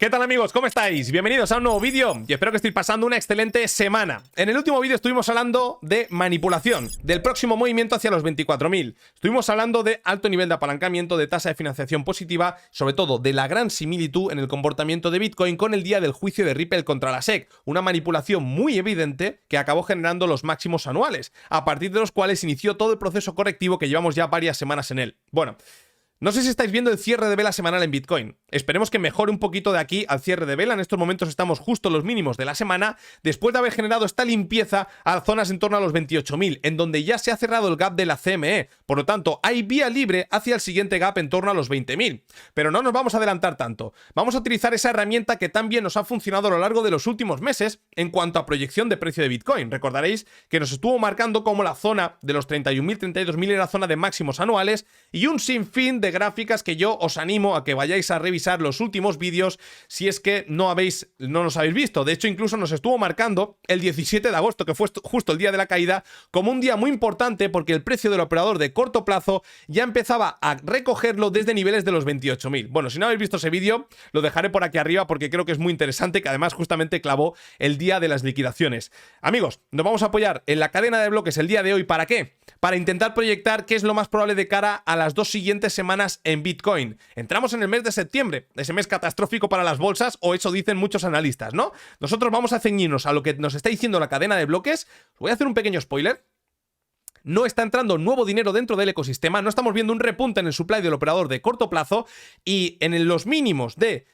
¿Qué tal amigos? ¿Cómo estáis? Bienvenidos a un nuevo vídeo y espero que estéis pasando una excelente semana. En el último vídeo estuvimos hablando de manipulación, del próximo movimiento hacia los 24.000. Estuvimos hablando de alto nivel de apalancamiento, de tasa de financiación positiva, sobre todo de la gran similitud en el comportamiento de Bitcoin con el día del juicio de Ripple contra la SEC. Una manipulación muy evidente que acabó generando los máximos anuales, a partir de los cuales inició todo el proceso correctivo que llevamos ya varias semanas en él. Bueno, no sé si estáis viendo el cierre de vela semanal en Bitcoin. Esperemos que mejore un poquito de aquí al cierre de vela. En estos momentos estamos justo en los mínimos de la semana, después de haber generado esta limpieza a zonas en torno a los 28.000, en donde ya se ha cerrado el gap de la CME. Por lo tanto, hay vía libre hacia el siguiente gap en torno a los 20.000. Pero no nos vamos a adelantar tanto. Vamos a utilizar esa herramienta que tan bien nos ha funcionado a lo largo de los últimos meses en cuanto a proyección de precio de Bitcoin. Recordaréis que nos estuvo marcando como la zona de los 31.000, 32.000 era zona de máximos anuales y un sinfín de gráficas que yo os animo a que vayáis a revisar los últimos vídeos si es que no los habéis visto. De hecho, incluso nos estuvo marcando el 17 de agosto, que fue justo el día de la caída, como un día muy importante porque el precio del operador de corto plazo ya empezaba a recogerlo desde niveles de los 28.000. Bueno, si no habéis visto ese vídeo, lo dejaré por aquí arriba porque creo que es muy interesante, que además justamente clavó el día de las liquidaciones. Amigos, nos vamos a apoyar en la cadena de bloques el día de hoy. ¿Para qué? Para intentar proyectar qué es lo más probable de cara a las dos siguientes semanas en Bitcoin. Entramos en el mes de septiembre, ese mes catastrófico para las bolsas, o eso dicen muchos analistas, ¿no? Nosotros vamos a ceñirnos a lo que nos está diciendo la cadena de bloques. Os voy a hacer un pequeño spoiler. No está entrando nuevo dinero dentro del ecosistema, no estamos viendo un repunte en el supply del operador de corto plazo y en los mínimos de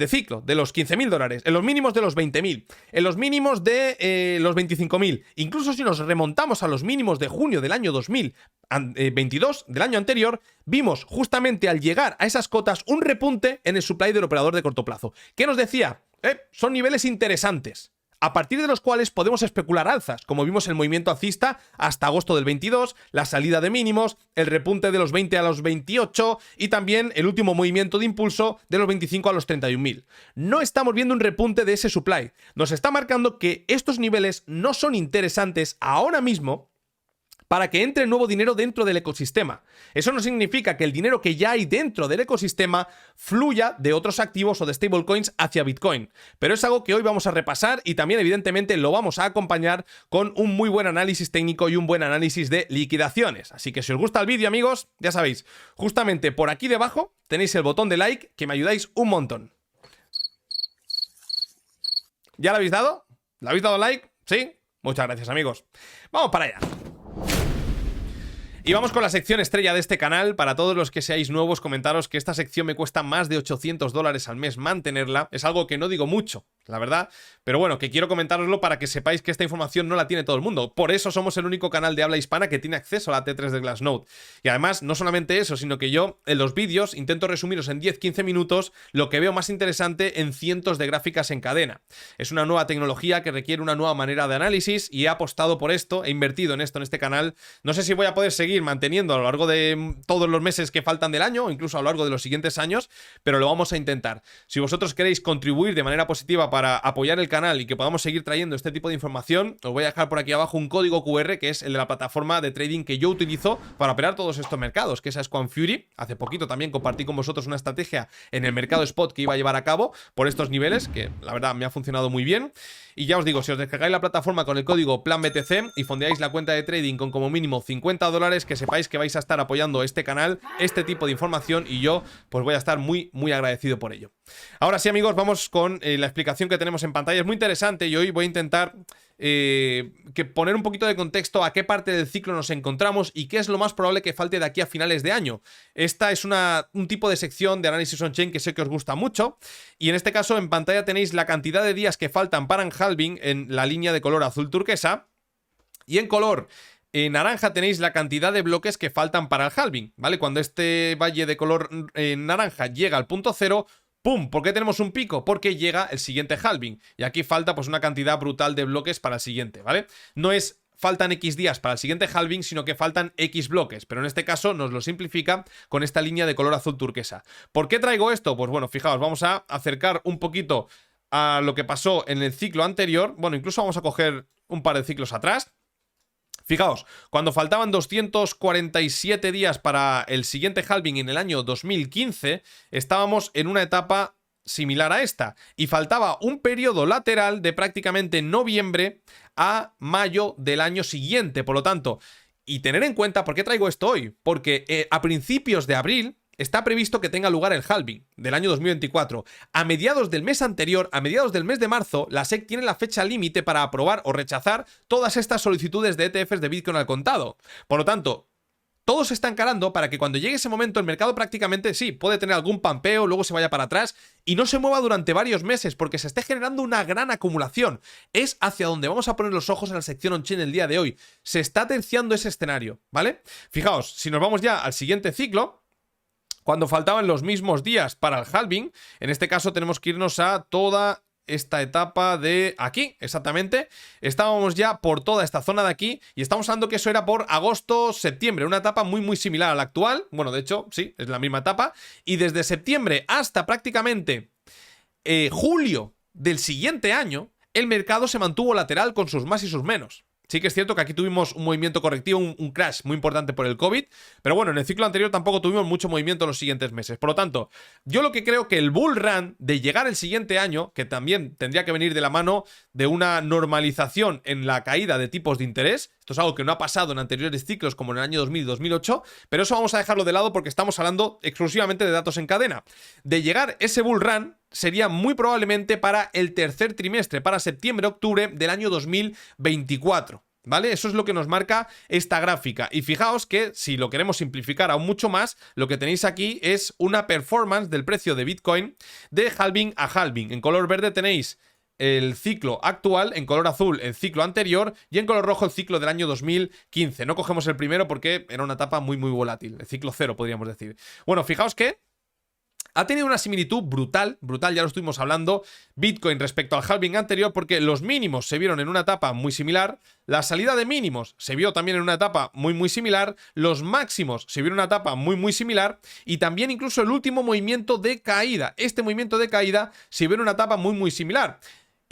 ciclo, de los 15.000 dólares, en los mínimos de los 20.000, en los mínimos de los 25.000, incluso si nos remontamos a los mínimos de junio del año 2022, del año anterior, vimos justamente al llegar a esas cotas un repunte en el supply del operador de corto plazo. ¿Qué nos decía? Son niveles interesantes, a partir de los cuales podemos especular alzas, como vimos el movimiento alcista hasta agosto del 22, la salida de mínimos, el repunte de los 20 a los 28 y también el último movimiento de impulso de los 25 a los 31.000. No estamos viendo un repunte de ese supply. Nos está marcando que estos niveles no son interesantes ahora mismo para que entre nuevo dinero dentro del ecosistema. Eso no significa que el dinero que ya hay dentro del ecosistema fluya de otros activos o de stablecoins hacia Bitcoin. Pero es algo que hoy vamos a repasar y también evidentemente lo vamos a acompañar con un muy buen análisis técnico y un buen análisis de liquidaciones. Así que si os gusta el vídeo, amigos, ya sabéis, justamente por aquí debajo tenéis el botón de like, que me ayudáis un montón. ¿Ya lo habéis dado? ¿Le habéis dado like? ¿Sí? Muchas gracias, amigos. Vamos para allá. Y vamos con la sección estrella de este canal. Para todos los que seáis nuevos, comentaros que esta sección me cuesta más de 800 dólares al mes mantenerla. Es algo que no digo mucho, la verdad, pero bueno, que quiero comentároslo para que sepáis que esta información no la tiene todo el mundo. Por eso somos el único canal de habla hispana que tiene acceso a la T3 de Glassnode. Y además, no solamente eso, sino que yo en los vídeos intento resumiros en 10-15 minutos lo que veo más interesante en cientos de gráficas en cadena. Es una nueva tecnología que requiere una nueva manera de análisis y he apostado por esto, he invertido en esto en este canal. No sé si voy a poder seguir manteniendo a lo largo de todos los meses que faltan del año, o incluso a lo largo de los siguientes años, pero lo vamos a intentar. Si vosotros queréis contribuir de manera positiva para apoyar el canal y que podamos seguir trayendo este tipo de información, os voy a dejar por aquí abajo un código QR que es el de la plataforma de trading que yo utilizo para operar todos estos mercados, que esa es Quantfury. Hace poquito también compartí con vosotros una estrategia en el mercado spot que iba a llevar a cabo por estos niveles, que la verdad me ha funcionado muy bien. Y ya os digo, si os descargáis la plataforma con el código PLANBTC y fondeáis la cuenta de trading con como mínimo 50 dólares, que sepáis que vais a estar apoyando este canal, este tipo de información, y yo pues voy a estar muy agradecido por ello. Ahora sí, amigos, vamos con la explicación que tenemos en pantalla. Es muy interesante y hoy voy a intentar poner un poquito de contexto a qué parte del ciclo nos encontramos y qué es lo más probable que falte de aquí a finales de año. Esta es un tipo de sección de análisis on-chain que sé que os gusta mucho, y en este caso en pantalla tenéis la cantidad de días que faltan para un halving en la línea de color azul turquesa, y en color naranja tenéis la cantidad de bloques que faltan para el halving, ¿vale? Cuando este valle de color naranja llega al punto cero, ¡pum! ¿Por qué tenemos un pico? Porque llega el siguiente halving. Y aquí falta pues una cantidad brutal de bloques para el siguiente, ¿vale? No es faltan X días para el siguiente halving, sino que faltan X bloques. Pero en este caso nos lo simplifica con esta línea de color azul turquesa. ¿Por qué traigo esto? Pues bueno, fijaos, vamos a acercar un poquito a lo que pasó en el ciclo anterior. Bueno, incluso vamos a coger un par de ciclos atrás. Fijaos, cuando faltaban 247 días para el siguiente halving en el año 2015, estábamos en una etapa similar a esta. Y faltaba un periodo lateral de prácticamente noviembre a mayo del año siguiente. Por lo tanto, y tener en cuenta, ¿por qué traigo esto hoy? Porque a principios de abril está previsto que tenga lugar el halving del año 2024. A mediados del mes anterior, a mediados del mes de marzo, la SEC tiene la fecha límite para aprobar o rechazar todas estas solicitudes de ETFs de Bitcoin al contado. Por lo tanto, todo se está encarando para que cuando llegue ese momento el mercado prácticamente sí, puede tener algún pampeo, luego se vaya para atrás y no se mueva durante varios meses porque se esté generando una gran acumulación. Es hacia donde vamos a poner los ojos en la sección on-chain el día de hoy. Se está terciando ese escenario, ¿vale? Fijaos, si nos vamos ya al siguiente ciclo, cuando faltaban los mismos días para el halving, en este caso tenemos que irnos a toda esta etapa de aquí, exactamente. Estábamos ya por toda esta zona de aquí y estamos hablando que eso era por agosto, septiembre, una etapa muy similar a la actual. Bueno, de hecho, sí, es la misma etapa. Y desde septiembre hasta prácticamente julio del siguiente año, el mercado se mantuvo lateral con sus más y sus menos. Sí que es cierto que aquí tuvimos un movimiento correctivo, un crash muy importante por el COVID, pero bueno, en el ciclo anterior tampoco tuvimos mucho movimiento en los siguientes meses. Por lo tanto, yo lo que creo que el bull run de llegar el siguiente año, que también tendría que venir de la mano de una normalización en la caída de tipos de interés, esto es algo que no ha pasado en anteriores ciclos como en el año 2000 y 2008, pero eso vamos a dejarlo de lado porque estamos hablando exclusivamente de datos en cadena. De llegar ese bull run sería muy probablemente para el tercer trimestre, para septiembre-octubre del año 2024. ¿Vale? Eso es lo que nos marca esta gráfica. Y fijaos que si lo queremos simplificar aún mucho más, lo que tenéis aquí es una performance del precio de Bitcoin de halving a halving. En color verde tenéis el ciclo actual, en color azul el ciclo anterior y en color rojo el ciclo del año 2015. No cogemos el primero porque era una etapa muy volátil, el ciclo cero podríamos decir. Bueno, fijaos que ha tenido una similitud brutal, ya lo estuvimos hablando, Bitcoin respecto al halving anterior, porque los mínimos se vieron en una etapa muy similar, la salida de mínimos se vio también en una etapa muy similar, los máximos se vieron en una etapa muy similar, y también incluso el último movimiento de caída, este movimiento de caída se vio en una etapa muy similar.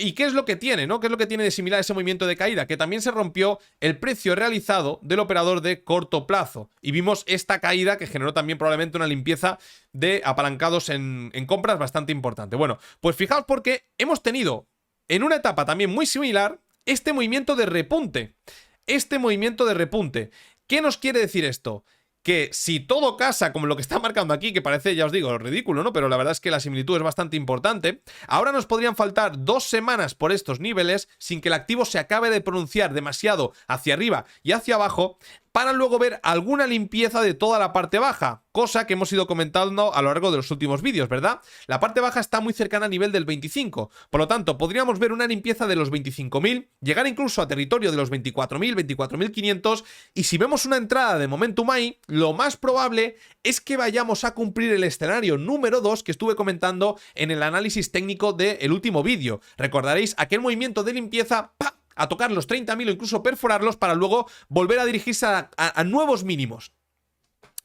¿Y qué es lo que tiene, no? ¿Qué es lo que tiene de similar ese movimiento de caída? Que también se rompió el precio realizado del operador de corto plazo. Y vimos esta caída que generó también probablemente una limpieza de apalancados en compras bastante importante. Bueno, pues fijaos porque hemos tenido en una etapa también muy similar este movimiento de repunte. ¿Qué nos quiere decir esto? Que si todo casa como lo que está marcando aquí, que parece, ya os digo, ridículo, ¿no? Pero la verdad es que la similitud es bastante importante. Ahora nos podrían faltar 2 semanas por estos niveles sin que el activo se acabe de pronunciar demasiado hacia arriba y hacia abajo para luego ver alguna limpieza de toda la parte baja, cosa que hemos ido comentando a lo largo de los últimos vídeos, ¿verdad? La parte baja está muy cercana al nivel del 25, por lo tanto, podríamos ver una limpieza de los 25.000, llegar incluso a territorio de los 24.000, 24.500, y si vemos una entrada de momentum ahí, lo más probable es que vayamos a cumplir el escenario número 2 que estuve comentando en el análisis técnico del último vídeo. Recordaréis aquel movimiento de limpieza, ¡pam!, a tocar los 30.000 o incluso perforarlos para luego volver a dirigirse a nuevos mínimos.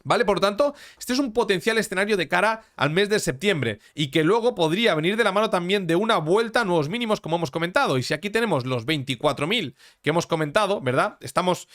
¿Vale? Por lo tanto, este es un potencial escenario de cara al mes de septiembre y que luego podría venir de la mano también de una vuelta a nuevos mínimos como hemos comentado. Y si aquí tenemos los 24.000 que hemos comentado, ¿verdad? Estamos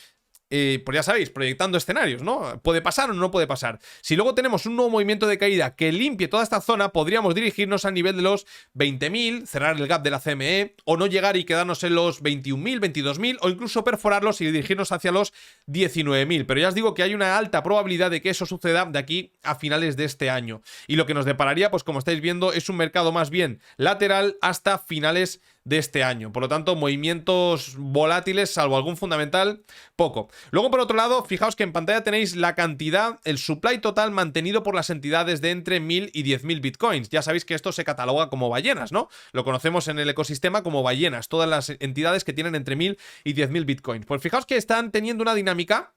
pues ya sabéis, proyectando escenarios, ¿no? ¿Puede pasar o no puede pasar? Si luego tenemos un nuevo movimiento de caída que limpie toda esta zona, podríamos dirigirnos al nivel de los 20.000, cerrar el gap de la CME, o no llegar y quedarnos en los 21.000, 22.000, o incluso perforarlos y dirigirnos hacia los 19.000. Pero ya os digo que hay una alta probabilidad de que eso suceda de aquí a finales de este año. Y lo que nos depararía, pues como estáis viendo, es un mercado más bien lateral hasta finales de este año. Por lo tanto, movimientos volátiles, salvo algún fundamental, poco. Luego, por otro lado, fijaos que en pantalla tenéis la cantidad, el supply total mantenido por las entidades de entre 1.000 y 10.000 bitcoins. Ya sabéis que esto se cataloga como ballenas, ¿no? Lo conocemos en el ecosistema como ballenas, todas las entidades que tienen entre 1.000 y 10.000 bitcoins. Pues fijaos que están teniendo una dinámica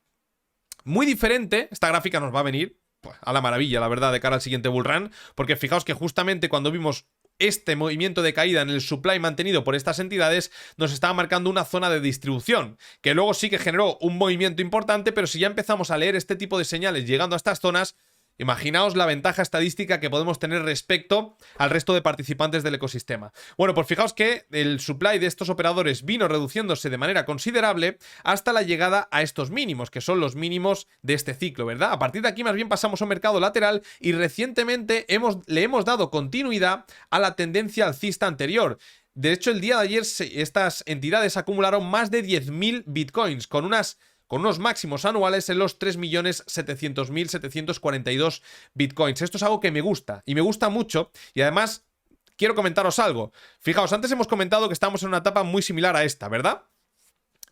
muy diferente. Esta gráfica nos va a venir pues, a la maravilla, la verdad, de cara al siguiente bull run, porque fijaos que justamente cuando vimos este movimiento de caída en el supply mantenido por estas entidades, nos estaba marcando una zona de distribución, que luego sí que generó un movimiento importante, pero si ya empezamos a leer este tipo de señales llegando a estas zonas, Imaginaos la ventaja estadística que podemos tener respecto al resto de participantes del ecosistema. Bueno, pues fijaos que el supply de estos operadores vino reduciéndose de manera considerable hasta la llegada a estos mínimos, que son los mínimos de este ciclo, ¿verdad? A partir de aquí más bien pasamos a un mercado lateral y recientemente le hemos dado continuidad a la tendencia alcista anterior. De hecho, el día de ayer estas entidades acumularon más de 10.000 bitcoins con unos máximos anuales en los 3.700.742 bitcoins. Esto es algo que me gusta y me gusta mucho, y además quiero comentaros algo. Fijaos, antes hemos comentado que estamos en una etapa muy similar a esta, ¿verdad?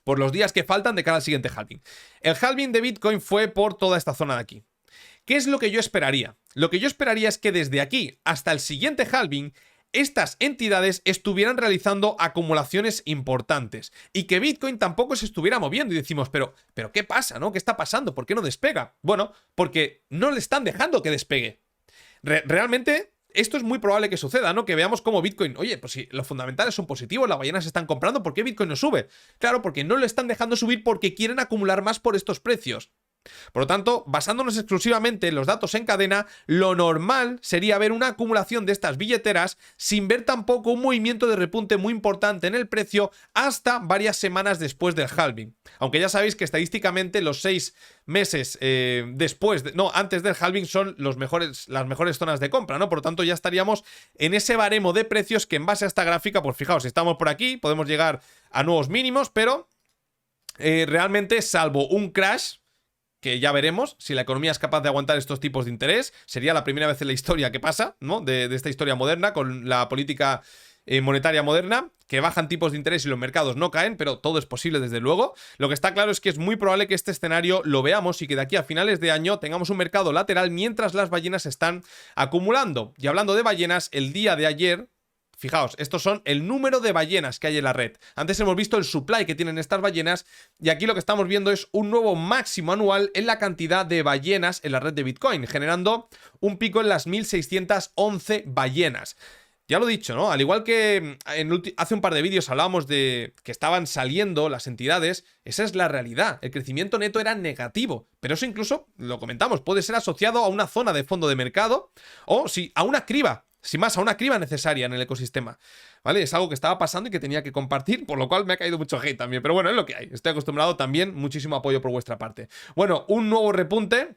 Por los días que faltan de cara al siguiente halving. El halving de Bitcoin fue por toda esta zona de aquí. ¿Qué es lo que yo esperaría? Lo que yo esperaría es que desde aquí hasta el siguiente halving estas entidades estuvieran realizando acumulaciones importantes y que Bitcoin tampoco se estuviera moviendo, y decimos, pero ¿qué pasa, no? ¿Qué está pasando? ¿Por qué no despega? Bueno, porque no le están dejando que despegue. Realmente esto es muy probable que suceda, ¿no? Que veamos cómo Bitcoin, oye, pues si los fundamentales son positivos, las ballenas se están comprando, ¿por qué Bitcoin no sube? Claro, porque no le están dejando subir porque quieren acumular más por estos precios. Por lo tanto, basándonos exclusivamente en los datos en cadena, lo normal sería ver una acumulación de estas billeteras sin ver tampoco un movimiento de repunte muy importante en el precio hasta varias semanas después del halving. Aunque ya sabéis que estadísticamente los 6 meses antes del halving son las mejores zonas de compra, ¿no? Por lo tanto, ya estaríamos en ese baremo de precios que en base a esta gráfica, pues fijaos, si estamos por aquí, podemos llegar a nuevos mínimos, pero realmente, salvo un crash, que ya veremos si la economía es capaz de aguantar estos tipos de interés, sería la primera vez en la historia que pasa, ¿no? De esta historia moderna, con la política monetaria moderna, que bajan tipos de interés y los mercados no caen, pero todo es posible desde luego. Lo que está claro es que es muy probable que este escenario lo veamos y que de aquí a finales de año tengamos un mercado lateral mientras las ballenas están acumulando. Y hablando de ballenas, el día de ayer, fijaos, estos son el número de ballenas que hay en la red. Antes hemos visto el supply que tienen estas ballenas y aquí lo que estamos viendo es un nuevo máximo anual en la cantidad de ballenas en la red de Bitcoin, generando un pico en las 1.611 ballenas. Ya lo he dicho, ¿no? Al igual que hace un par de vídeos hablábamos de que estaban saliendo las entidades, esa es la realidad. El crecimiento neto era negativo, pero eso incluso, lo comentamos, puede ser asociado a una zona de fondo de mercado o a una criba. Sin más, a una criba necesaria en el ecosistema, ¿vale? Es algo que estaba pasando y que tenía que compartir, por lo cual me ha caído mucho hate también. Pero bueno, es lo que hay. Estoy acostumbrado también. Muchísimo apoyo por vuestra parte. Bueno, un nuevo repunte,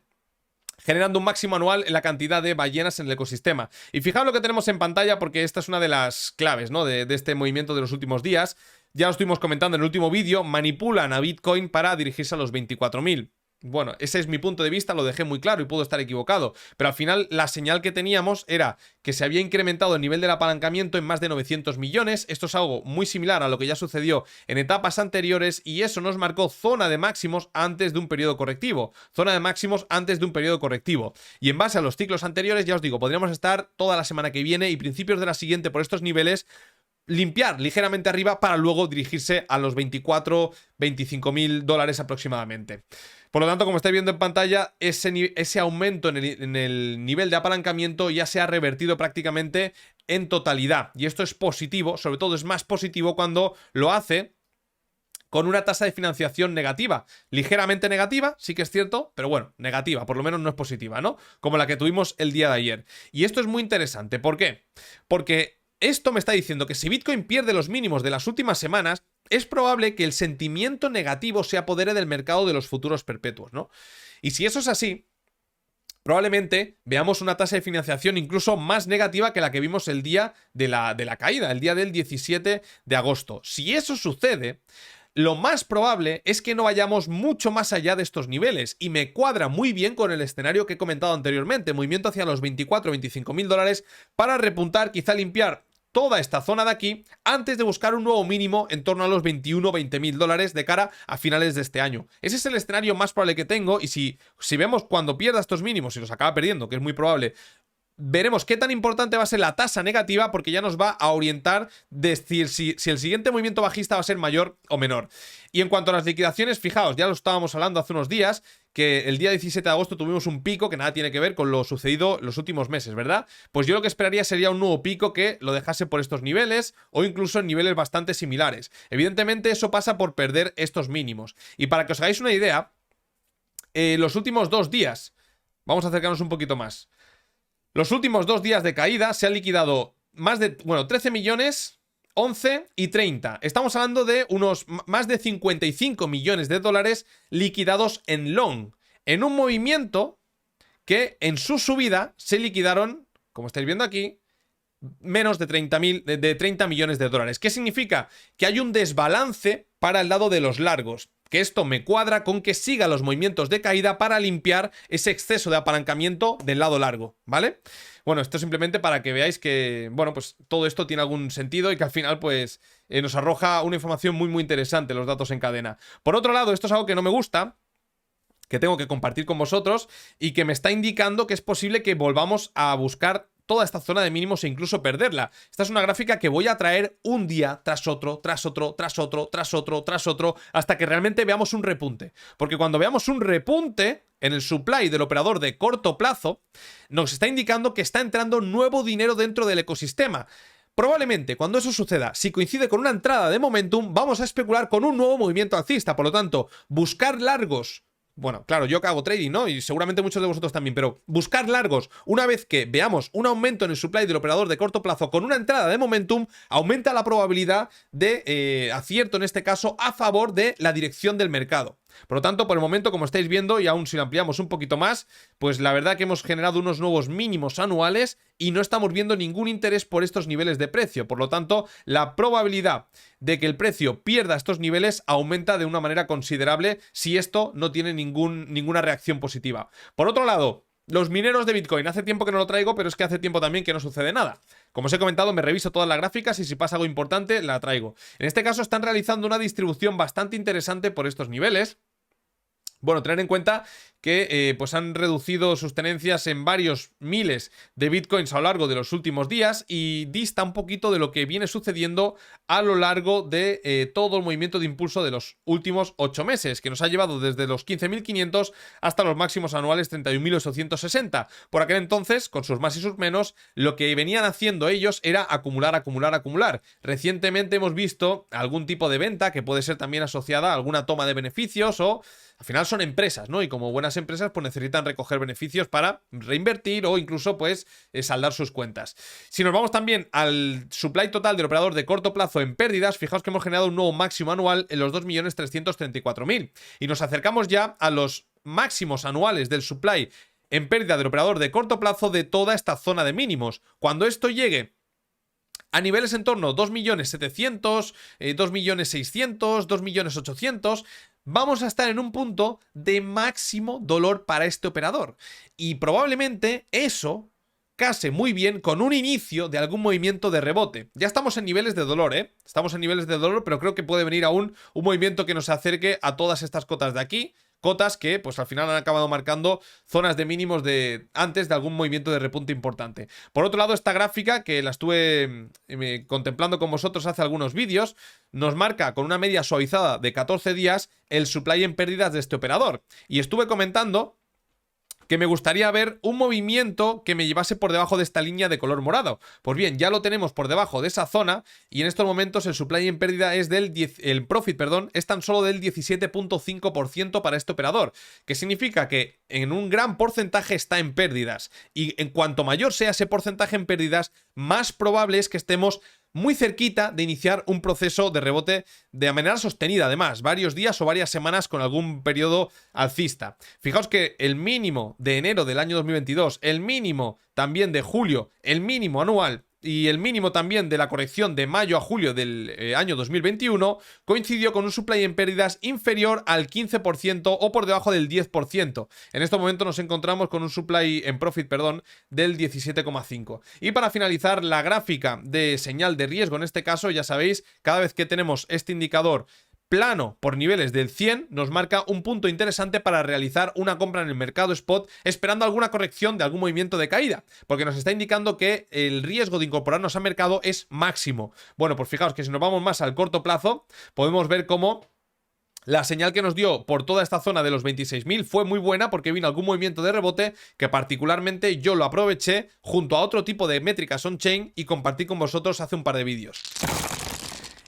generando un máximo anual en la cantidad de ballenas en el ecosistema. Y fijaos lo que tenemos en pantalla, porque esta es una de las claves, ¿no? de este movimiento de los últimos días. Ya lo estuvimos comentando en el último vídeo. Manipulan a Bitcoin para dirigirse a los 24.000. Bueno, ese es mi punto de vista, lo dejé muy claro y puedo estar equivocado, pero al final la señal que teníamos era que se había incrementado el nivel del apalancamiento en más de 900 millones, esto es algo muy similar a lo que ya sucedió en etapas anteriores y eso nos marcó zona de máximos antes de un periodo correctivo, y en base a los ciclos anteriores, ya os digo, podríamos estar toda la semana que viene y principios de la siguiente por estos niveles, limpiar ligeramente arriba para luego dirigirse a los 25.000 dólares aproximadamente. Por lo tanto, como estáis viendo en pantalla, ese aumento en el nivel de apalancamiento ya se ha revertido prácticamente en totalidad. Y esto es positivo, sobre todo es más positivo cuando lo hace con una tasa de financiación negativa. Ligeramente negativa, sí que es cierto, pero bueno, negativa, por lo menos no es positiva, ¿no? Como la que tuvimos el día de ayer. Y esto es muy interesante. ¿Por qué? Porque esto me está diciendo que si Bitcoin pierde los mínimos de las últimas semanas, es probable que el sentimiento negativo se apodere del mercado de los futuros perpetuos, ¿no? Y si eso es así, probablemente veamos una tasa de financiación incluso más negativa que la que vimos el día de la caída, el día del 17 de agosto. Si eso sucede, lo más probable es que no vayamos mucho más allá de estos niveles y me cuadra muy bien con el escenario que he comentado anteriormente, movimiento hacia los 24.000-25.000 dólares para repuntar, quizá limpiar toda esta zona de aquí antes de buscar un nuevo mínimo en torno a los 20.000 dólares de cara a finales de este año. Ese es el escenario más probable que tengo y si vemos cuando pierda estos mínimos y los acaba perdiendo, que es muy probable, veremos qué tan importante va a ser la tasa negativa porque ya nos va a orientar decir si el siguiente movimiento bajista va a ser mayor o menor. Y en cuanto a las liquidaciones, fijaos, ya lo estábamos hablando hace unos días, que el día 17 de agosto tuvimos un pico que nada tiene que ver con lo sucedido los últimos meses, ¿verdad? Pues yo lo que esperaría sería un nuevo pico que lo dejase por estos niveles o incluso en niveles bastante similares. Evidentemente eso pasa por perder estos mínimos. Y para que os hagáis una idea, los últimos 2 días Vamos a acercarnos un poquito más. Los últimos 2 días de caída se han liquidado más de, 13 millones, 11 y 30. Estamos hablando de unos más de 55 millones de dólares liquidados en long, en un movimiento que en su subida se liquidaron, como estáis viendo aquí, menos de 30 millones de dólares. ¿Qué significa? Que hay un desbalance para el lado de los largos. Que esto me cuadra con que siga los movimientos de caída para limpiar ese exceso de apalancamiento del lado largo, ¿vale? Bueno, esto simplemente para que veáis que, bueno, pues todo esto tiene algún sentido y que al final, pues, nos arroja una información muy, muy interesante, los datos en cadena. Por otro lado, esto es algo que no me gusta, que tengo que compartir con vosotros y que me está indicando que es posible que volvamos a buscar toda esta zona de mínimos e incluso perderla. Esta es una gráfica que voy a traer un día tras otro, tras otro, tras otro, tras otro, tras otro, hasta que realmente veamos un repunte. Porque cuando veamos un repunte en el supply del operador de corto plazo, nos está indicando que está entrando nuevo dinero dentro del ecosistema. Probablemente cuando eso suceda, si coincide con una entrada de momentum, vamos a especular con un nuevo movimiento alcista. Por lo tanto, buscar largos. Bueno, claro, yo que hago trading, ¿no? Y seguramente muchos de vosotros también, pero buscar largos una vez que veamos un aumento en el supply del operador de corto plazo con una entrada de momentum, aumenta la probabilidad de acierto, en este caso, a favor de la dirección del mercado. Por lo tanto, por el momento, como estáis viendo, y aún si lo ampliamos un poquito más, pues la verdad que hemos generado unos nuevos mínimos anuales y no estamos viendo ningún interés por estos niveles de precio. Por lo tanto, la probabilidad de que el precio pierda estos niveles aumenta de una manera considerable si esto no tiene ninguna reacción positiva. Por otro lado, los mineros de Bitcoin, hace tiempo que no lo traigo, pero es que hace tiempo también que no sucede nada. Como os he comentado, me reviso todas las gráficas y si pasa algo importante, la traigo. En este caso están realizando una distribución bastante interesante por estos niveles. Bueno, tener en cuenta que pues han reducido sus tenencias en varios miles de bitcoins a lo largo de los últimos días y dista un poquito de lo que viene sucediendo a lo largo de todo el movimiento de impulso de los últimos 8 meses, que nos ha llevado desde los 15.500 hasta los máximos anuales 31.860. Por aquel entonces, con sus más y sus menos, lo que venían haciendo ellos era acumular, acumular, acumular. Recientemente hemos visto algún tipo de venta que puede ser también asociada a alguna toma de beneficios o... Al final son empresas, ¿no? Y como buenas empresas, pues necesitan recoger beneficios para reinvertir o incluso, pues, saldar sus cuentas. Si nos vamos también al supply total del operador de corto plazo en pérdidas, fijaos que hemos generado un nuevo máximo anual en los 2.334.000. Y nos acercamos ya a los máximos anuales del supply en pérdida del operador de corto plazo de toda esta zona de mínimos. Cuando esto llegue a niveles en torno a 2.700.000, 2.600.000, 2.800.000, vamos a estar en un punto de máximo dolor para este operador. Y probablemente eso case muy bien con un inicio de algún movimiento de rebote. Ya estamos en niveles de dolor, ¿eh? Estamos en niveles de dolor, pero creo que puede venir aún un movimiento que nos acerque a todas estas cotas de aquí. Cotas que pues al final han acabado marcando zonas de mínimos de antes de algún movimiento de repunte importante. Por otro lado, esta gráfica que la estuve contemplando con vosotros hace algunos vídeos, nos marca con una media suavizada de 14 días el supply en pérdidas de este operador. Y estuve comentando que me gustaría ver un movimiento que me llevase por debajo de esta línea de color morado. Pues bien, ya lo tenemos por debajo de esa zona y en estos momentos el supply en pérdida es el profit, perdón, es tan solo del 17.5% para este operador, que significa que en un gran porcentaje está en pérdidas y en cuanto mayor sea ese porcentaje en pérdidas, más probable es que estemos muy cerquita de iniciar un proceso de rebote de manera sostenida, además, varios días o varias semanas con algún periodo alcista. Fijaos que el mínimo de enero del año 2022, el mínimo también de julio, el mínimo anual y el mínimo también de la corrección de mayo a julio del año 2021 coincidió con un supply en pérdidas inferior al 15% o por debajo del 10%. En este momento nos encontramos con un supply en profit, perdón, del 17,5%. Y para finalizar, la gráfica de señal de riesgo, en este caso, ya sabéis, cada vez que tenemos este indicador plano por niveles del 100 nos marca un punto interesante para realizar una compra en el mercado spot esperando alguna corrección de algún movimiento de caída, porque nos está indicando que el riesgo de incorporarnos al mercado es máximo. Bueno, pues fijaos que si nos vamos más al corto plazo podemos ver cómo la señal que nos dio por toda esta zona de los 26.000 fue muy buena porque vino algún movimiento de rebote que particularmente yo lo aproveché junto a otro tipo de métricas on-chain y compartí con vosotros hace un par de vídeos.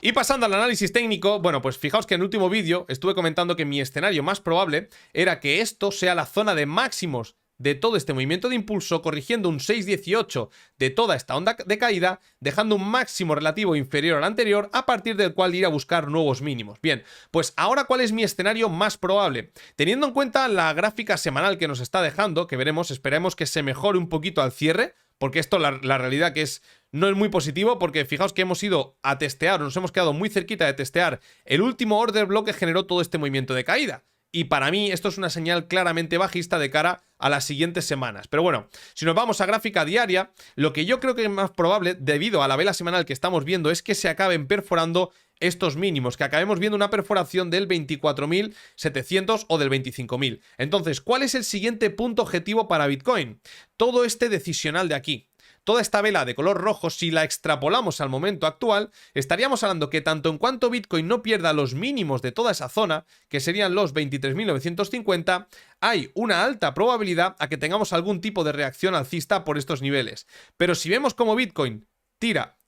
Y pasando al análisis técnico, bueno, pues fijaos que en el último vídeo estuve comentando que mi escenario más probable era que esto sea la zona de máximos de todo este movimiento de impulso, corrigiendo un 6.18 de toda esta onda de caída, dejando un máximo relativo inferior al anterior, a partir del cual ir a buscar nuevos mínimos. Bien, pues ahora, ¿cuál es mi escenario más probable? Teniendo en cuenta la gráfica semanal que nos está dejando, que veremos, esperemos que se mejore un poquito al cierre, porque esto la realidad que es no es muy positivo, porque fijaos que hemos ido a testear, nos hemos quedado muy cerquita de testear el último order block que generó todo este movimiento de caída. Y para mí esto es una señal claramente bajista de cara a las siguientes semanas. Pero bueno, si nos vamos a gráfica diaria, lo que yo creo que es más probable, debido a la vela semanal que estamos viendo, es que se acaben perforando estos mínimos, que acabemos viendo una perforación del 24.700 o del 25.000. Entonces, ¿cuál es el siguiente punto objetivo para Bitcoin? Todo este decisional de aquí. Toda esta vela de color rojo, si la extrapolamos al momento actual, estaríamos hablando que tanto en cuanto Bitcoin no pierda los mínimos de toda esa zona, que serían los 23.950, hay una alta probabilidad a que tengamos algún tipo de reacción alcista por estos niveles. Pero si vemos como Bitcoin tira,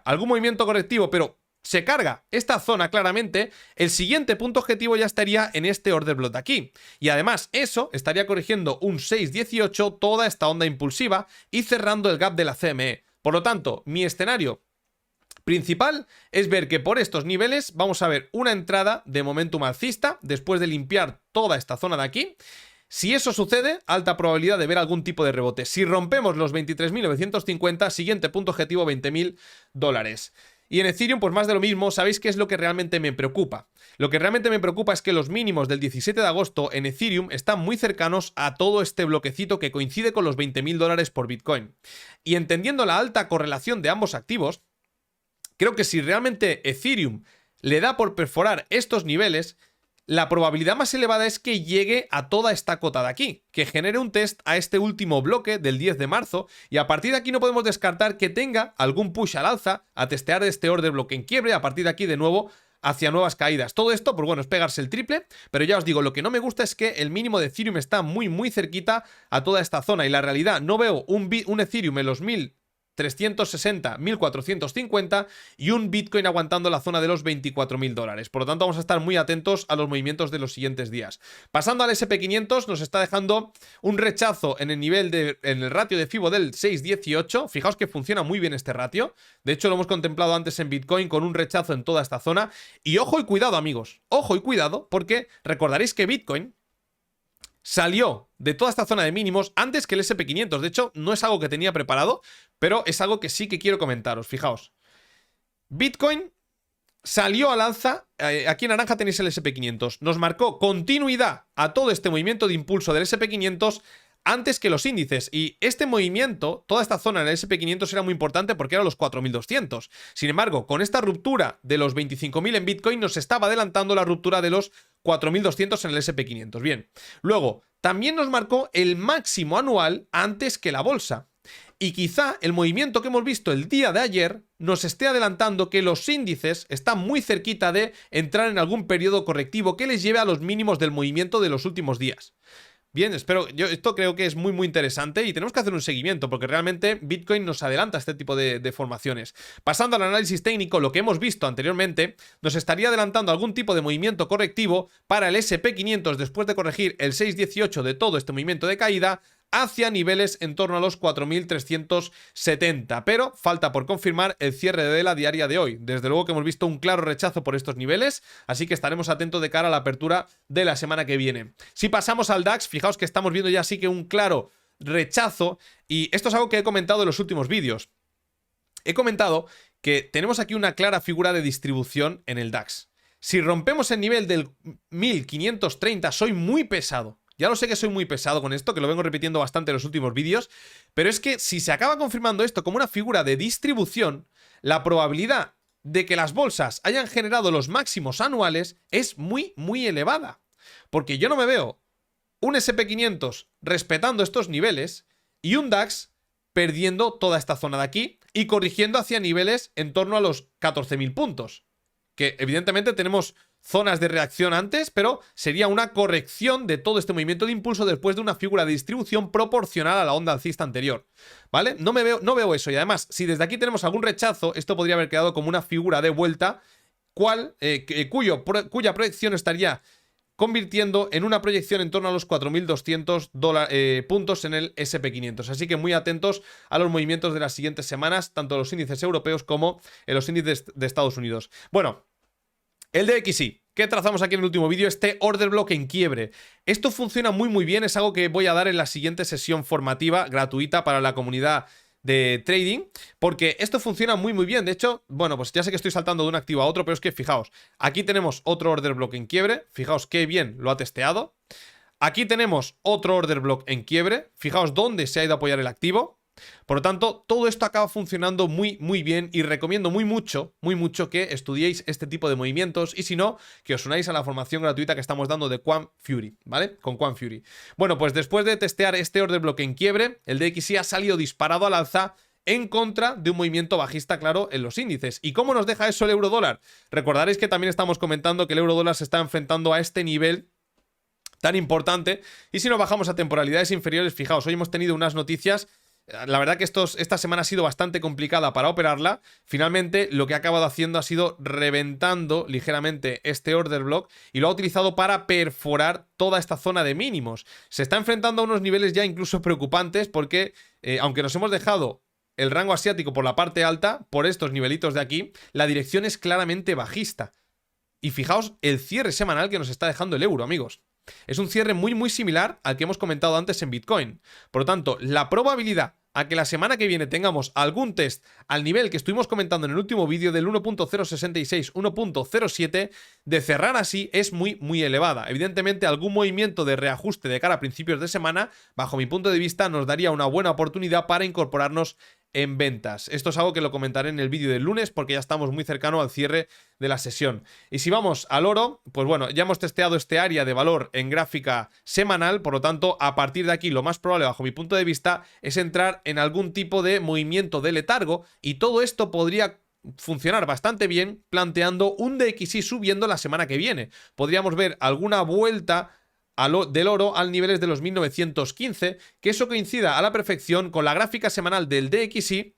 algún movimiento correctivo, pero se carga esta zona claramente, el siguiente punto objetivo ya estaría en este order block de aquí. Y además eso estaría corrigiendo un 6.18 toda esta onda impulsiva y cerrando el gap de la CME. Por lo tanto, mi escenario principal es ver que por estos niveles vamos a ver una entrada de momentum alcista después de limpiar toda esta zona de aquí. Si eso sucede, alta probabilidad de ver algún tipo de rebote. Si rompemos los 23.950, siguiente punto objetivo, $20.000. Y en Ethereum, pues más de lo mismo. ¿Sabéis qué es lo que realmente me preocupa? Lo que realmente me preocupa es que los mínimos del 17 de agosto en Ethereum están muy cercanos a todo este bloquecito que coincide con los $20.000 por Bitcoin. Y entendiendo la alta correlación de ambos activos, creo que si realmente Ethereum le da por perforar estos niveles, la probabilidad más elevada es que llegue a toda esta cota de aquí, que genere un test a este último bloque del 10 de marzo, y a partir de aquí no podemos descartar que tenga algún push al alza a testear este order block en quiebre, a partir de aquí de nuevo hacia nuevas caídas. Todo esto, pues bueno, es pegarse el triple, pero ya os digo, lo que no me gusta es que el mínimo de Ethereum está muy cerquita a toda esta zona, y la realidad, no veo un Ethereum en los 1.360, 1.450 y un Bitcoin aguantando la zona de los $24.000. Por lo tanto, vamos a estar muy atentos a los movimientos de los siguientes días. Pasando al SP500, nos está dejando un rechazo en el nivel en el ratio de Fibo del 6.18. Fijaos que funciona muy bien este ratio. De hecho, lo hemos contemplado antes en Bitcoin con un rechazo en toda esta zona. Y ojo y cuidado, amigos. Ojo y cuidado, porque recordaréis que Bitcoin salió de toda esta zona de mínimos antes que el SP500. De hecho, no es algo que tenía preparado, pero es algo que sí que quiero comentaros. Fijaos. Bitcoin salió al alza. Aquí en naranja tenéis el SP500. Nos marcó continuidad a todo este movimiento de impulso del SP500 antes que los índices. Y este movimiento, toda esta zona en el SP500 era muy importante porque eran los 4.200. Sin embargo, con esta ruptura de los 25.000 en Bitcoin nos estaba adelantando la ruptura de los 4.200 en el SP500. Bien. Luego, también nos marcó el máximo anual antes que la bolsa. Y quizá el movimiento que hemos visto el día de ayer nos esté adelantando que los índices están muy cerquita de entrar en algún periodo correctivo que les lleve a los mínimos del movimiento de los últimos días. Bien, esto creo que es muy interesante y tenemos que hacer un seguimiento porque realmente Bitcoin nos adelanta este tipo de formaciones. Pasando al análisis técnico, lo que hemos visto anteriormente nos estaría adelantando algún tipo de movimiento correctivo para el SP500 después de corregir el 6.18 de todo este movimiento de caída hacia niveles en torno a los 4.370, pero falta por confirmar el cierre de la diaria de hoy. Desde luego que hemos visto un claro rechazo por estos niveles, así que estaremos atentos de cara a la apertura de la semana que viene. Si pasamos al DAX, fijaos que estamos viendo ya sí que un claro rechazo, y esto es algo que he comentado en los últimos vídeos. He comentado que tenemos aquí una clara figura de distribución en el DAX. Si rompemos el nivel del 1.530, soy muy pesado. Ya lo sé que soy muy pesado con esto, que lo vengo repitiendo bastante en los últimos vídeos, pero es que si se acaba confirmando esto como una figura de distribución, la probabilidad de que las bolsas hayan generado los máximos anuales es muy elevada. Porque yo no me veo un SP500 respetando estos niveles y un DAX perdiendo toda esta zona de aquí y corrigiendo hacia niveles en torno a los 14.000 puntos. Que evidentemente tenemos zonas de reacción antes, pero sería una corrección de todo este movimiento de impulso después de una figura de distribución proporcional a la onda alcista anterior, ¿vale? No veo eso, y además, si desde aquí tenemos algún rechazo, esto podría haber quedado como una figura de vuelta, cuya proyección estaría convirtiendo en una proyección en torno a los 4.200 puntos en el SP500. Así que muy atentos a los movimientos de las siguientes semanas, tanto en los índices europeos como en los índices de Estados Unidos. Bueno, el DXY, que trazamos aquí en el último vídeo, este order block en quiebre. Esto funciona muy bien, es algo que voy a dar en la siguiente sesión formativa gratuita para la comunidad de trading, porque esto funciona muy bien. De hecho, bueno, pues ya sé que estoy saltando de un activo a otro, pero es que fijaos, aquí tenemos otro order block en quiebre, fijaos qué bien lo ha testeado. Aquí tenemos otro order block en quiebre, fijaos dónde se ha ido a apoyar el activo. Por lo tanto, todo esto acaba funcionando muy bien y recomiendo muy mucho que estudiéis este tipo de movimientos y si no, que os unáis a la formación gratuita que estamos dando de Quant Fury, ¿vale? Con Quant Fury. Bueno, pues después de testear este order block en quiebre, el DXY ha salido disparado al alza en contra de un movimiento bajista, claro, en los índices. ¿Y cómo nos deja eso el euro dólar? Recordaréis que también estamos comentando que el euro dólar se está enfrentando a este nivel tan importante y si nos bajamos a temporalidades inferiores, fijaos, hoy hemos tenido unas noticias. La verdad que esta semana ha sido bastante complicada para operarla. Finalmente lo que ha acabado haciendo ha sido reventando ligeramente este order block y lo ha utilizado para perforar toda esta zona de mínimos. Se está enfrentando a unos niveles ya incluso preocupantes porque aunque nos hemos dejado el rango asiático por la parte alta, por estos nivelitos de aquí, la dirección es claramente bajista. Y fijaos el cierre semanal que nos está dejando el euro, amigos. Es un cierre muy similar al que hemos comentado antes en Bitcoin. Por lo tanto, la probabilidad a que la semana que viene tengamos algún test al nivel que estuvimos comentando en el último vídeo del 1.066, 1.07, de cerrar así es muy elevada. Evidentemente, algún movimiento de reajuste de cara a principios de semana, bajo mi punto de vista, nos daría una buena oportunidad para incorporarnos en ventas. Esto es algo que lo comentaré en el vídeo del lunes porque ya estamos muy cercano al cierre de la sesión. Y si vamos al oro, pues bueno, ya hemos testeado este área de valor en gráfica semanal, por lo tanto, a partir de aquí lo más probable, bajo mi punto de vista, es entrar en algún tipo de movimiento de letargo y todo esto podría funcionar bastante bien planteando un DXY subiendo la semana que viene. Podríamos ver alguna vuelta del oro al niveles de los 1915, que eso coincida a la perfección con la gráfica semanal del DXY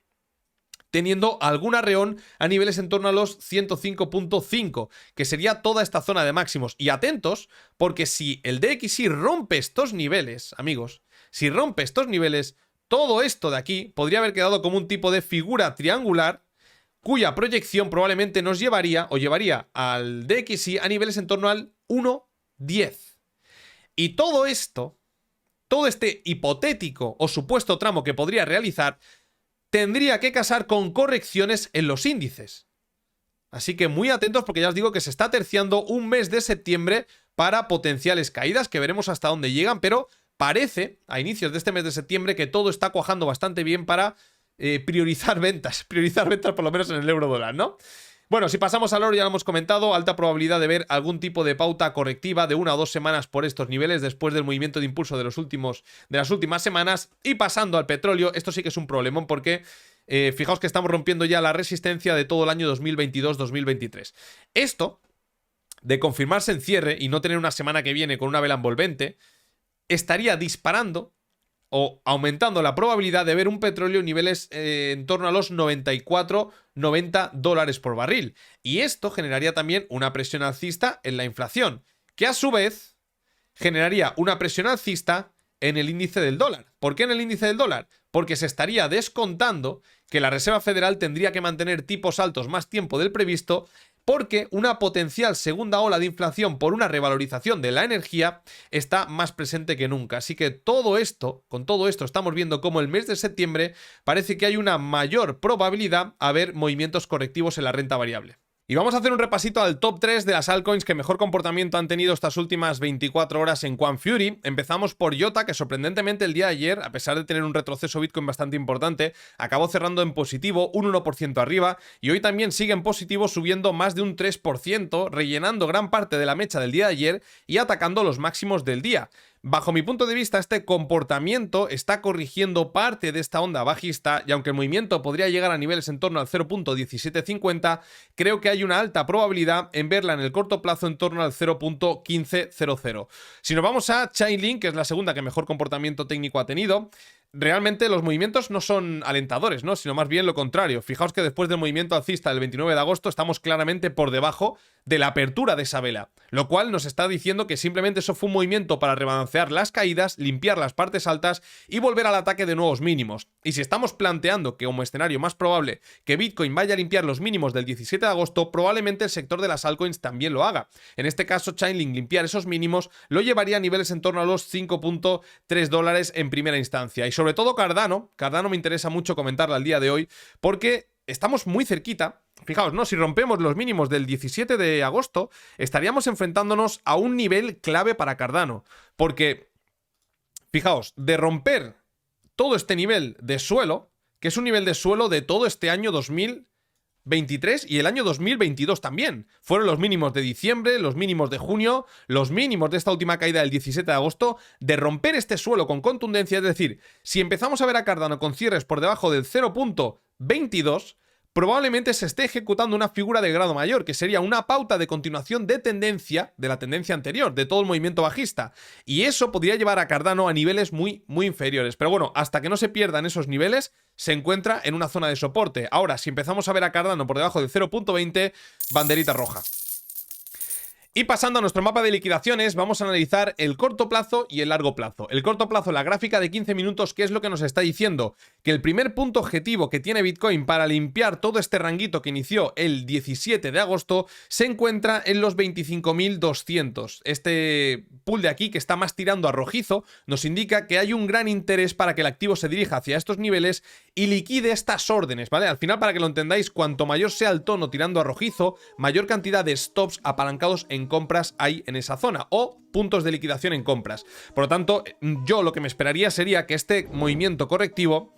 teniendo algún arreón a niveles en torno a los 105.5, que sería toda esta zona de máximos. Y atentos, porque si el DXY rompe estos niveles, amigos, si rompe estos niveles, todo esto de aquí podría haber quedado como un tipo de figura triangular cuya proyección probablemente nos llevaría o llevaría al DXY a niveles en torno al 1.10. Y todo esto, todo este hipotético o supuesto tramo que podría realizar, tendría que casar con correcciones en los índices. Así que muy atentos porque ya os digo que se está terciando un mes de septiembre para potenciales caídas, que veremos hasta dónde llegan, pero parece, a inicios de este mes de septiembre, que todo está cuajando bastante bien para priorizar ventas por lo menos en el euro dólar, ¿no? Bueno, si pasamos al oro, ya lo hemos comentado, alta probabilidad de ver algún tipo de pauta correctiva de 1 o 2 semanas por estos niveles después del movimiento de impulso de las últimas semanas. Y pasando al petróleo, esto sí que es un problemón porque fijaos que estamos rompiendo ya la resistencia de todo el año 2022-2023. Esto, de confirmarse en cierre y no tener una semana que viene con una vela envolvente, estaría disparando o aumentando la probabilidad de ver un petróleo en niveles en torno a los 94-90 dólares por barril. Y esto generaría también una presión alcista en la inflación, que a su vez generaría una presión alcista en el índice del dólar. ¿Por qué en el índice del dólar? Porque se estaría descontando que la Reserva Federal tendría que mantener tipos altos más tiempo del previsto, porque una potencial segunda ola de inflación por una revalorización de la energía está más presente que nunca. Así que con todo esto estamos viendo cómo el mes de septiembre parece que hay una mayor probabilidad a ver movimientos correctivos en la renta variable. Y vamos a hacer un repasito al top 3 de las altcoins que mejor comportamiento han tenido estas últimas 24 horas en Quant Fury. Empezamos por IOTA, que sorprendentemente el día de ayer, a pesar de tener un retroceso Bitcoin bastante importante, acabó cerrando en positivo, un 1% arriba, y hoy también sigue en positivo subiendo más de un 3%, rellenando gran parte de la mecha del día de ayer y atacando los máximos del día. Bajo mi punto de vista, este comportamiento está corrigiendo parte de esta onda bajista y aunque el movimiento podría llegar a niveles en torno al 0.1750, creo que hay una alta probabilidad en verla en el corto plazo en torno al 0.1500. Si nos vamos a Chainlink, que es la segunda que mejor comportamiento técnico ha tenido, realmente los movimientos no son alentadores, ¿no? Sino más bien lo contrario. Fijaos que después del movimiento alcista del 29 de agosto estamos claramente por debajo de la apertura de esa vela, lo cual nos está diciendo que simplemente eso fue un movimiento para rebalancear las caídas, limpiar las partes altas y volver al ataque de nuevos mínimos. Y si estamos planteando que como escenario más probable que Bitcoin vaya a limpiar los mínimos del 17 de agosto, probablemente el sector de las altcoins también lo haga. En este caso, Chainlink limpiar esos mínimos lo llevaría a niveles en torno a los $5.3 en primera instancia. Y sobre todo Cardano me interesa mucho comentarla al día de hoy porque estamos muy cerquita. Fijaos, ¿no? Si rompemos los mínimos del 17 de agosto, estaríamos enfrentándonos a un nivel clave para Cardano. Porque, fijaos, de romper todo este nivel de suelo, que es un nivel de suelo de todo este año 2023 y el año 2022 también. Fueron los mínimos de diciembre, los mínimos de junio, los mínimos de esta última caída del 17 de agosto. De romper este suelo con contundencia, es decir, si empezamos a ver a Cardano con cierres por debajo del 0.22, probablemente se esté ejecutando una figura de grado mayor, que sería una pauta de continuación de tendencia, de la tendencia anterior, de todo el movimiento bajista. Y eso podría llevar a Cardano a niveles muy inferiores. Pero bueno, hasta que no se pierdan esos niveles, se encuentra en una zona de soporte. Ahora, si empezamos a ver a Cardano por debajo del 0.20, banderita roja. Y pasando a nuestro mapa de liquidaciones, vamos a analizar el corto plazo y el largo plazo. El corto plazo, la gráfica de 15 minutos, ¿qué es lo que nos está diciendo? Que el primer punto objetivo que tiene Bitcoin para limpiar todo este ranguito que inició el 17 de agosto se encuentra en los 25.200. Este pool de aquí, que está más tirando a rojizo, nos indica que hay un gran interés para que el activo se dirija hacia estos niveles y liquide estas órdenes, ¿vale? Al final, para que lo entendáis, cuanto mayor sea el tono tirando a rojizo, mayor cantidad de stops apalancados en compras hay en esa zona, o puntos de liquidación en compras. Por lo tanto, yo lo que me esperaría sería que este movimiento correctivo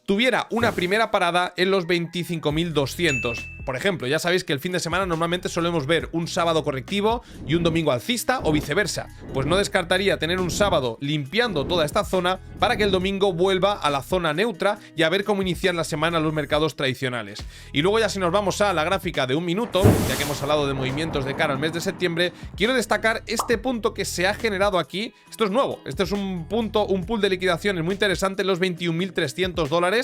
tuviera una primera parada en los 25.200. Por ejemplo, ya sabéis que el fin de semana normalmente solemos ver un sábado correctivo y un domingo alcista o viceversa. Pues no descartaría tener un sábado limpiando toda esta zona para que el domingo vuelva a la zona neutra y a ver cómo inician la semana los mercados tradicionales. Y luego ya si nos vamos a la gráfica de un minuto, ya que hemos hablado de movimientos de cara al mes de septiembre, quiero destacar este punto que se ha generado aquí. Esto es nuevo, este es un punto, un pool de liquidaciones muy interesante en los $21.300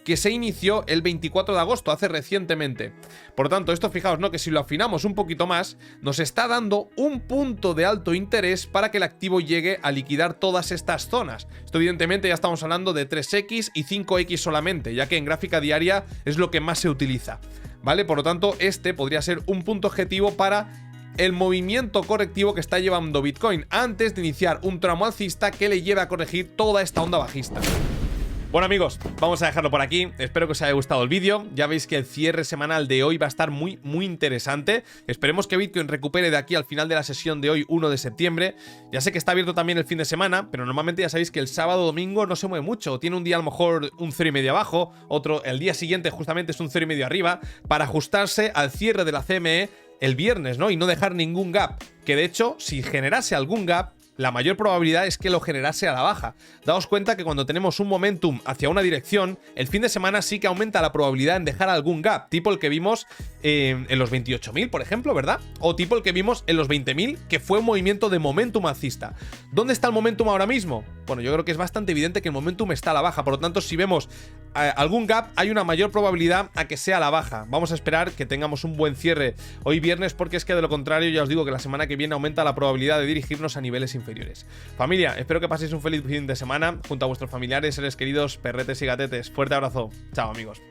que se inició el 24 de agosto, hace recientemente. Por lo tanto, esto fijaos, ¿no? Que si lo afinamos un poquito más, nos está dando un punto de alto interés para que el activo llegue a liquidar todas estas zonas. Esto evidentemente ya estamos hablando de 3X y 5X solamente, ya que en gráfica diaria es lo que más se utiliza, ¿vale? Por lo tanto, este podría ser un punto objetivo para el movimiento correctivo que está llevando Bitcoin antes de iniciar un tramo alcista que le lleve a corregir toda esta onda bajista. Bueno amigos, vamos a dejarlo por aquí. Espero que os haya gustado el vídeo. Ya veis que el cierre semanal de hoy va a estar muy interesante. Esperemos que Bitcoin recupere de aquí al final de la sesión de hoy, 1 de septiembre. Ya sé que está abierto también el fin de semana, pero normalmente ya sabéis que el sábado o domingo no se mueve mucho. Tiene un día a lo mejor un 0,5 abajo, otro el día siguiente justamente es un 0,5 arriba, para ajustarse al cierre de la CME el viernes, ¿no? Y no dejar ningún gap. Que de hecho, si generase algún gap, la mayor probabilidad es que lo generase a la baja. Daos cuenta que cuando tenemos un momentum hacia una dirección, el fin de semana sí que aumenta la probabilidad en dejar algún gap, tipo el que vimos en los 28.000, por ejemplo, ¿verdad? O tipo el que vimos en los 20.000, que fue un movimiento de momentum alcista. ¿Dónde está el momentum ahora mismo? Bueno, yo creo que es bastante evidente que el momentum está a la baja, por lo tanto, si vemos algún gap, hay una mayor probabilidad a que sea a la baja. Vamos a esperar que tengamos un buen cierre hoy viernes, porque es que de lo contrario ya os digo que la semana que viene aumenta la probabilidad de dirigirnos a niveles inferiores. Familia, espero que paséis un feliz fin de semana junto a vuestros familiares, seres queridos, perretes y gatetes. Fuerte abrazo. Chao amigos.